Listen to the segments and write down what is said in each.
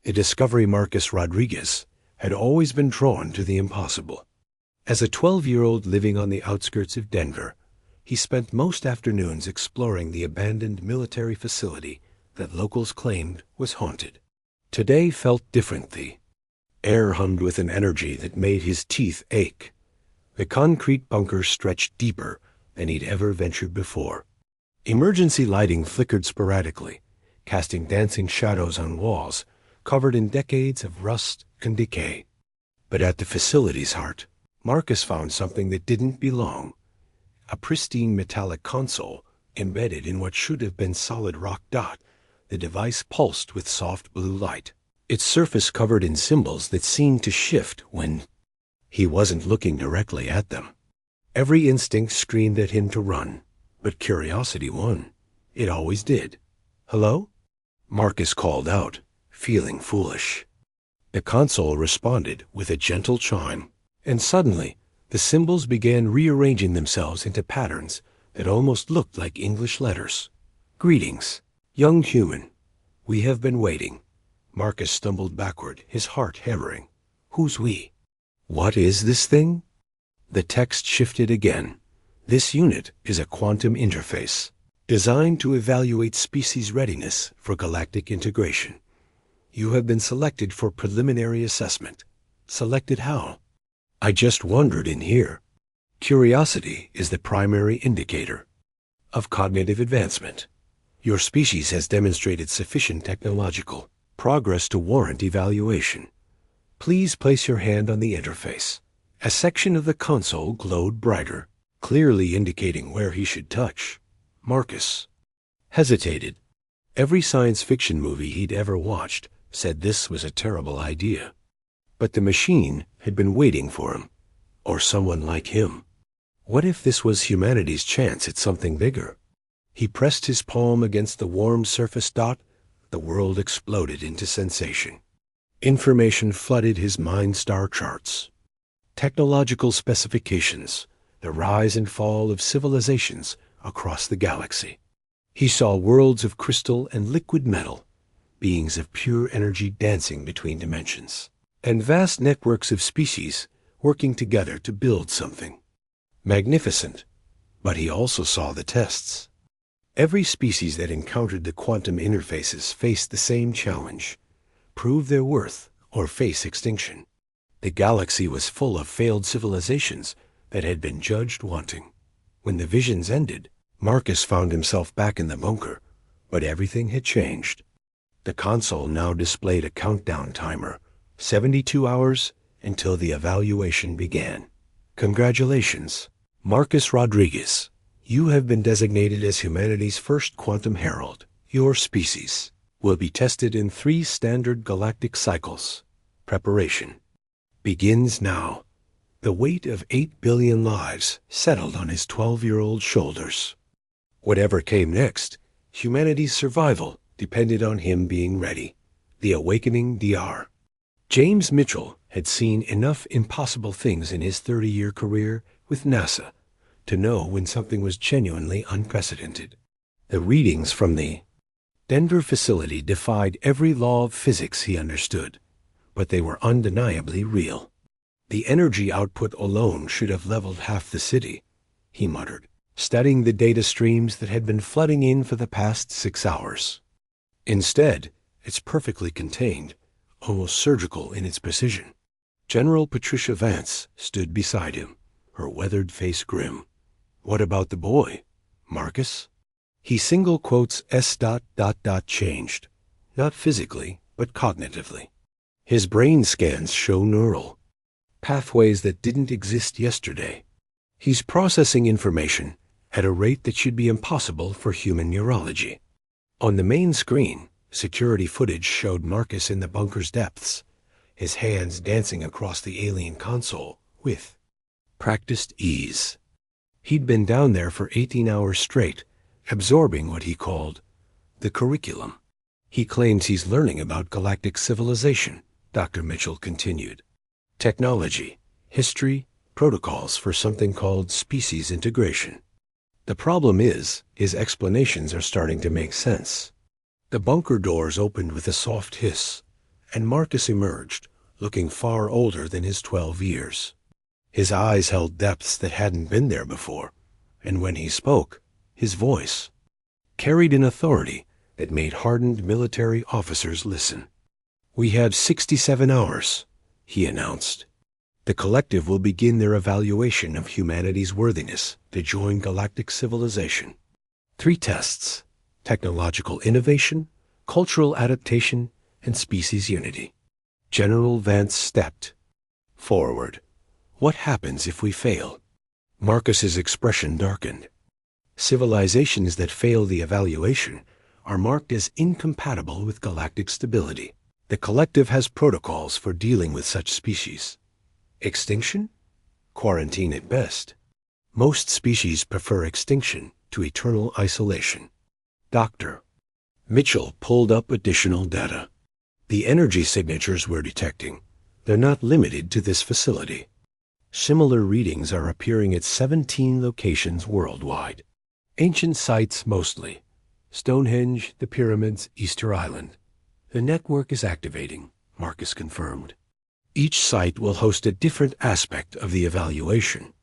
The discovery Marcus Rodriguez had always been drawn to the impossible. As a 12-year-old living on the outskirts of Denver, he spent most afternoons exploring the abandoned military facility that locals claimed was haunted. Today felt different. The air hummed with an energy that made his teeth ache. The concrete bunker stretched deeper than he'd ever ventured before. Emergency lighting flickered sporadically, casting dancing shadows on walls covered in decades of rust and decay. But at the facility's heart, Marcus found something that didn't belong. A pristine metallic console embedded in what should have been solid rock dot. The device pulsed with soft blue light, its surface covered in symbols that seemed to shift when he wasn't looking directly at them. Every instinct screamed at him to run, but curiosity won. It always did. "Hello?" Marcus called out, feeling foolish. The console responded with a gentle chime, and suddenly the symbols began rearranging themselves into patterns that almost looked like English letters. "Greetings, young human. We have been waiting." Marcus stumbled backward, his heart hammering. Who's we? What is this thing? The text shifted again. This unit is a quantum interface, designed to evaluate species readiness for galactic integration. You have been selected for preliminary assessment. Selected how? I just wandered in here. Curiosity is the primary indicator of cognitive advancement. Your species has demonstrated sufficient technological progress to warrant evaluation. Please place your hand on the interface. A section of the console glowed brighter, clearly indicating where he should touch. Marcus hesitated. Every science fiction movie he'd ever watched said this was a terrible idea. But the machine had been waiting for him, or someone like him. What if this was humanity's chance at something bigger? He pressed his palm against the warm surface dot. The world exploded into sensation. Information flooded his mind star charts. Technological specifications, the rise and fall of civilizations across the galaxy. He saw worlds of crystal and liquid metal, beings of pure energy dancing between dimensions, and vast networks of species working together to build something magnificent. But he also saw the tests. Every species that encountered the quantum interfaces faced the same challenge: prove their worth or face extinction. The galaxy was full of failed civilizations that had been judged wanting. When the visions ended, Marcus found himself back in the bunker, but everything had changed. The console now displayed a countdown timer, 72 hours until the evaluation began. Congratulations, Marcus Rodriguez. You have been designated as humanity's first quantum herald. Your species will be tested in 3 standard galactic cycles. Preparation begins now. The weight of 8 billion lives settled on his 12-year-old shoulders. Whatever came next, humanity's survival depended on him being ready. The Awakening DR. James Mitchell had seen enough impossible things in his 30-year career with NASA to know when something was genuinely unprecedented. The readings from the Denver facility defied every law of physics he understood, but they were undeniably real. The energy output alone should have leveled half the city, he muttered, studying the data streams that had been flooding in for the past 6 hours. Instead, it's perfectly contained, almost surgical in its precision. General Patricia Vance stood beside him, her weathered face grim. What about the boy, Marcus? He single quotes S. changed, not physically, but cognitively. His brain scans show neural pathways that didn't exist yesterday. He's processing information at a rate that should be impossible for human neurology. On the main screen, security footage showed Marcus in the bunker's depths, his hands dancing across the alien console with practiced ease. He'd been down there for 18 hours straight, absorbing what he called the curriculum. He claims he's learning about galactic civilization, Dr. Mitchell continued. Technology, history, protocols for something called species integration. The problem is, his explanations are starting to make sense. The bunker doors opened with a soft hiss, and Marcus emerged, looking far older than his 12 years. His eyes held depths that hadn't been there before, and when he spoke, his voice carried an authority that made hardened military officers listen. "We have 67 hours," he announced. "The collective will begin their evaluation of humanity's worthiness to join galactic civilization. 3 tests: technological innovation, cultural adaptation, and species unity." General Vance stepped forward. "What happens if we fail?" Marcus's expression darkened. "Civilizations that fail the evaluation are marked as incompatible with galactic stability. The collective has protocols for dealing with such species. Extinction? Quarantine at best. Most species prefer extinction to eternal isolation." Dr. Mitchell pulled up additional data. "The energy signatures we're detecting, they're not limited to this facility. Similar readings are appearing at 17 locations worldwide. Ancient sites mostly. Stonehenge, the pyramids, Easter Island. The network is activating," Marcus confirmed. "Each site will host a different aspect of the evaluation.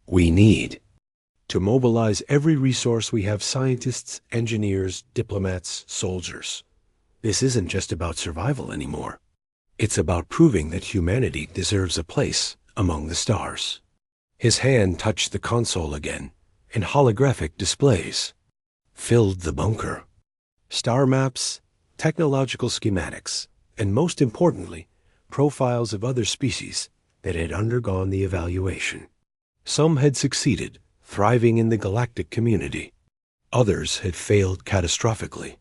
We need to mobilize every resource we have: scientists, engineers, diplomats, soldiers. This isn't just about survival anymore. It's about proving that humanity deserves a place among the stars." His hand touched the console again, and holographic displays filled the bunker. Star maps, technological schematics, and most importantly, profiles of other species that had undergone the evaluation. Some had succeeded, thriving in the galactic community. Others had failed catastrophically.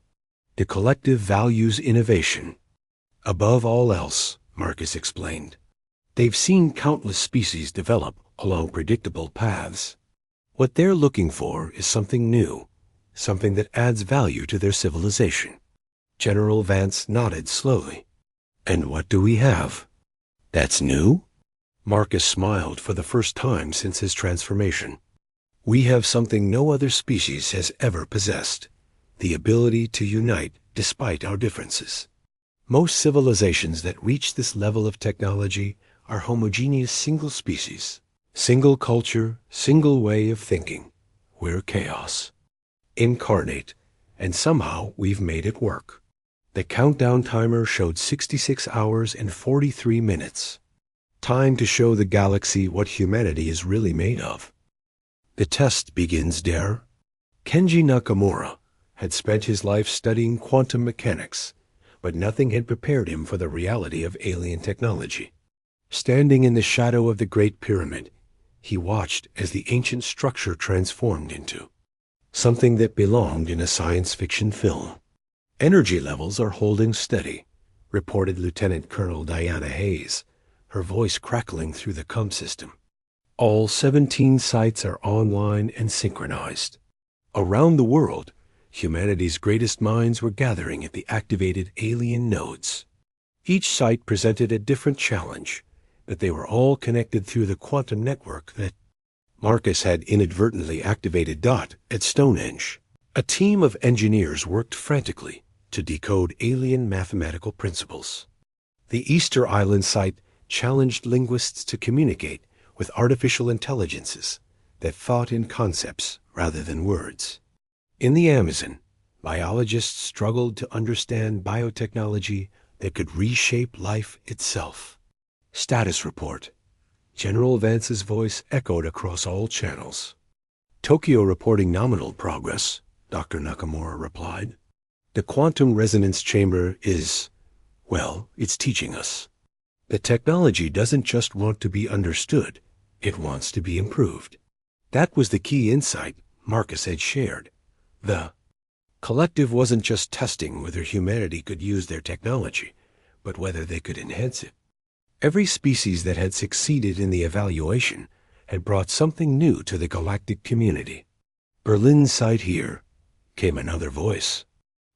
The collective values innovation above all else, Marcus explained. They've seen countless species develop along predictable paths. What they're looking for is something new, something that adds value to their civilization. General Vance nodded slowly. "And what do we have?" "That's new?" Marcus smiled for the first time since his transformation. "We have something no other species has ever possessed: the ability to unite despite our differences. Most civilizations that reach this level of technology are homogeneous single species. Single culture, single way of thinking. We're chaos. Incarnate, and somehow we've made it work." The countdown timer showed 66 hours and 43 minutes. Time to show the galaxy what humanity is really made of. "The test begins there." Kenji Nakamura had spent his life studying quantum mechanics, but nothing had prepared him for the reality of alien technology. Standing in the shadow of the Great Pyramid, he watched as the ancient structure transformed into something that belonged in a science fiction film. "Energy levels are holding steady," reported Lieutenant Colonel Diana Hayes, her voice crackling through the comm system. "All 17 sites are online and synchronized." Around the world, humanity's greatest minds were gathering at the activated alien nodes. Each site presented a different challenge, but they were all connected through the quantum network that Marcus had inadvertently activated. At Stonehenge, a team of engineers worked frantically to decode alien mathematical principles. The Easter Island site challenged linguists to communicate with artificial intelligences that thought in concepts rather than words. In the Amazon, biologists struggled to understand biotechnology that could reshape life itself. "Status report." General Vance's voice echoed across all channels. "Tokyo reporting nominal progress," Dr. Nakamura replied. "The quantum resonance chamber is, well, it's teaching us. The technology doesn't just want to be understood, it wants to be improved." That was the key insight Marcus had shared. The collective wasn't just testing whether humanity could use their technology, but whether they could enhance it. Every species that had succeeded in the evaluation had brought something new to the galactic community. "Berlin site here," came another voice.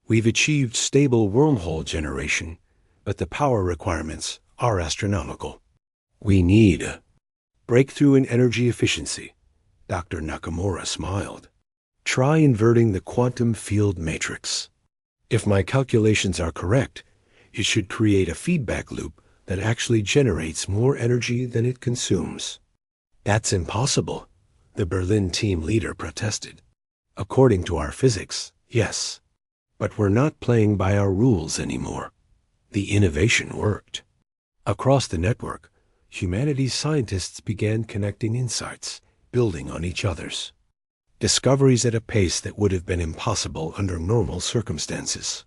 "We've achieved stable wormhole generation, but the power requirements are astronomical. We need a breakthrough in energy efficiency." Dr. Nakamura smiled. "Try inverting the quantum field matrix. If my calculations are correct, It should create a feedback loop that actually generates more energy than it consumes. That's impossible, the Berlin team leader protested. According to our physics, yes. But we're not playing by our rules anymore. The innovation worked. Across the network, humanity's scientists began connecting insights, building on each other's. Discoveries at a pace that would have been impossible under normal circumstances.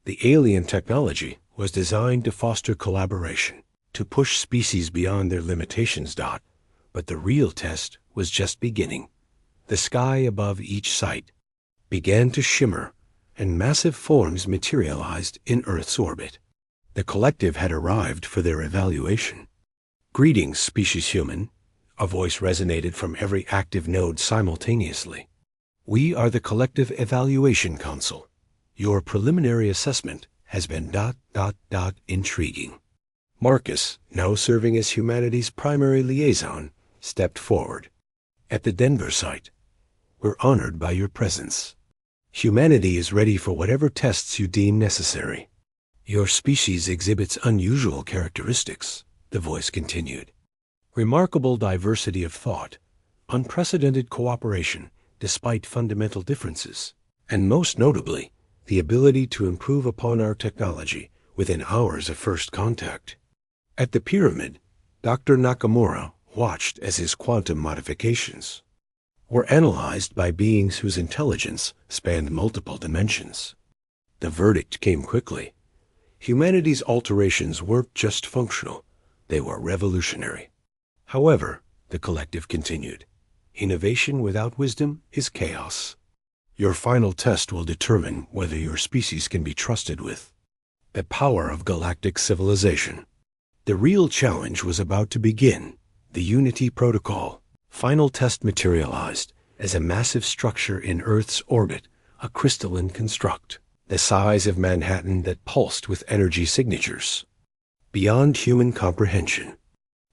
The alien technology was designed to foster collaboration, to push species beyond their limitations. But the real test was just beginning. The sky above each site began to shimmer, and massive forms materialized in Earth's orbit. The collective had arrived for their evaluation. "Greetings, species human," a voice resonated from every active node simultaneously. "We are the Collective Evaluation Council. Your preliminary assessment has been ... intriguing." Marcus, now serving as humanity's primary liaison, stepped forward. "At the Denver site, we're honored by your presence. Humanity is ready for whatever tests you deem necessary. Your species exhibits unusual characteristics," the voice continued. "Remarkable diversity of thought, unprecedented cooperation despite fundamental differences, and most notably, the ability to improve upon our technology within hours of first contact." At the pyramid, Dr. Nakamura watched as his quantum modifications were analyzed by beings whose intelligence spanned multiple dimensions. The verdict came quickly. Humanity's alterations weren't just functional, they were revolutionary. However, the collective continued, innovation without wisdom is chaos. Your final test will determine whether your species can be trusted with the power of galactic civilization. The real challenge was about to begin. The Unity Protocol. Final test materialized as a massive structure in Earth's orbit, a crystalline construct, the size of Manhattan that pulsed with energy signatures, beyond human comprehension.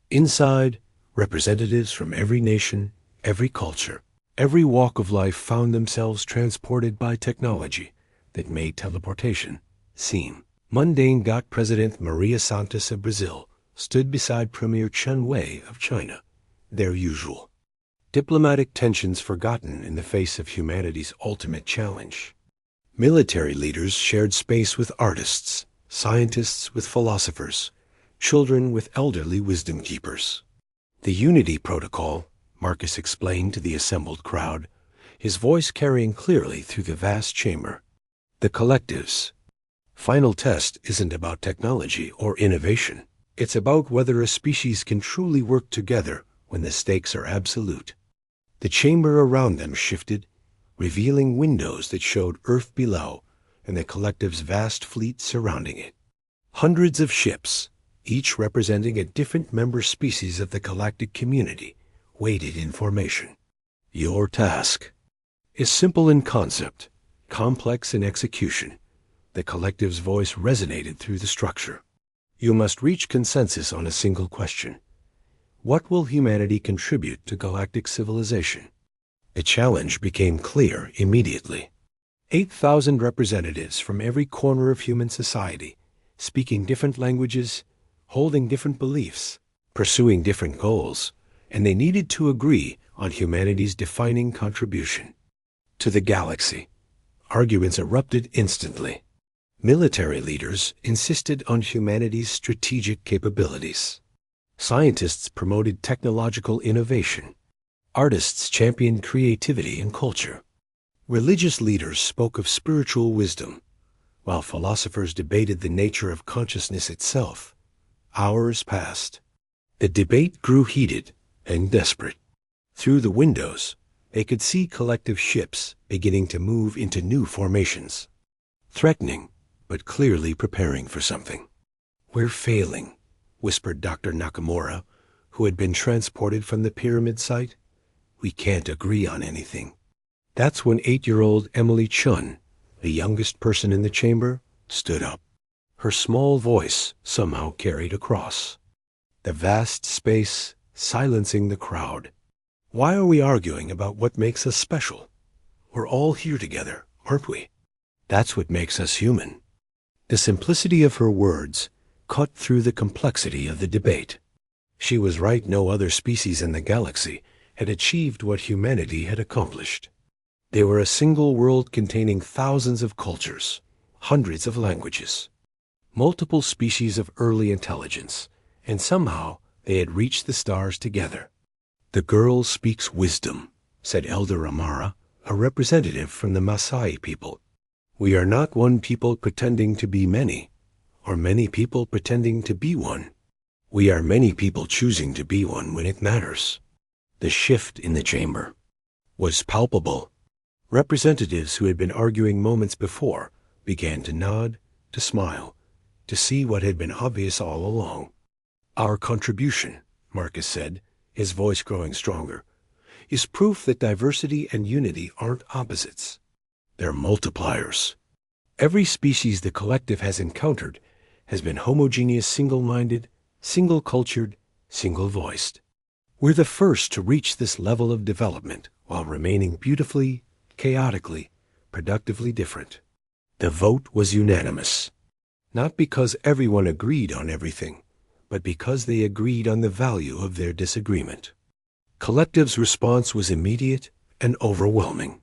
Inside, representatives from every nation, every culture, every walk of life found themselves transported by technology that made teleportation seem mundane. President Maria Santos of Brazil stood beside Premier Chen Wei of China, their usual diplomatic tensions forgotten in the face of humanity's ultimate challenge. Military leaders shared space with artists, scientists with philosophers, children with elderly wisdom keepers. The Unity Protocol, Marcus explained to the assembled crowd, his voice carrying clearly through the vast chamber. The collective's final test isn't about technology or innovation. It's about whether a species can truly work together when the stakes are absolute. The chamber around them shifted, revealing windows that showed Earth below and the collective's vast fleet surrounding it. Hundreds of ships, each representing a different member species of the galactic community, waited in formation. Your task is simple in concept, complex in execution. The collective's voice resonated through the structure. You must reach consensus on a single question. What will humanity contribute to galactic civilization? The challenge became clear immediately. 8,000 representatives from every corner of human society, speaking different languages, holding different beliefs, pursuing different goals, and they needed to agree on humanity's defining contribution to the galaxy. Arguments erupted instantly. Military leaders insisted on humanity's strategic capabilities. Scientists promoted technological innovation. Artists championed creativity and culture. Religious leaders spoke of spiritual wisdom, while philosophers debated the nature of consciousness itself. Hours passed. The debate grew heated and desperate. Through the windows, they could see collective ships beginning to move into new formations. Threatening, but clearly preparing for something. "We're failing," whispered Dr. Nakamura, who had been transported from the pyramid site. "We can't agree on anything." That's when 8-year-old Emily Chun, the youngest person in the chamber, stood up. Her small voice somehow carried across the vast space, silencing the crowd. "Why are we arguing about what makes us special? We're all here together, aren't we? That's what makes us human." The simplicity of her words cut through the complexity of the debate. She was right. No other species in the galaxy had achieved what humanity had accomplished. They were a single world containing thousands of cultures, hundreds of languages, multiple species of early intelligence, and somehow they had reached the stars together. "The girl speaks wisdom," said Elder Amara, a representative from the Maasai people. "We are not one people pretending to be many, or many people pretending to be one. We are many people choosing to be one when it matters." The shift in the chamber was palpable. Representatives who had been arguing moments before began to nod, to smile, to see what had been obvious all along. "Our contribution," Marcus said, his voice growing stronger, "is proof that diversity and unity aren't opposites. They're multipliers. Every species the collective has encountered has been homogeneous, single-minded, single-cultured, single-voiced. We're the first to reach this level of development while remaining beautifully, chaotically, productively different." The vote was unanimous, not because everyone agreed on everything, but because they agreed on the value of their disagreement. Collective's response was immediate and overwhelming.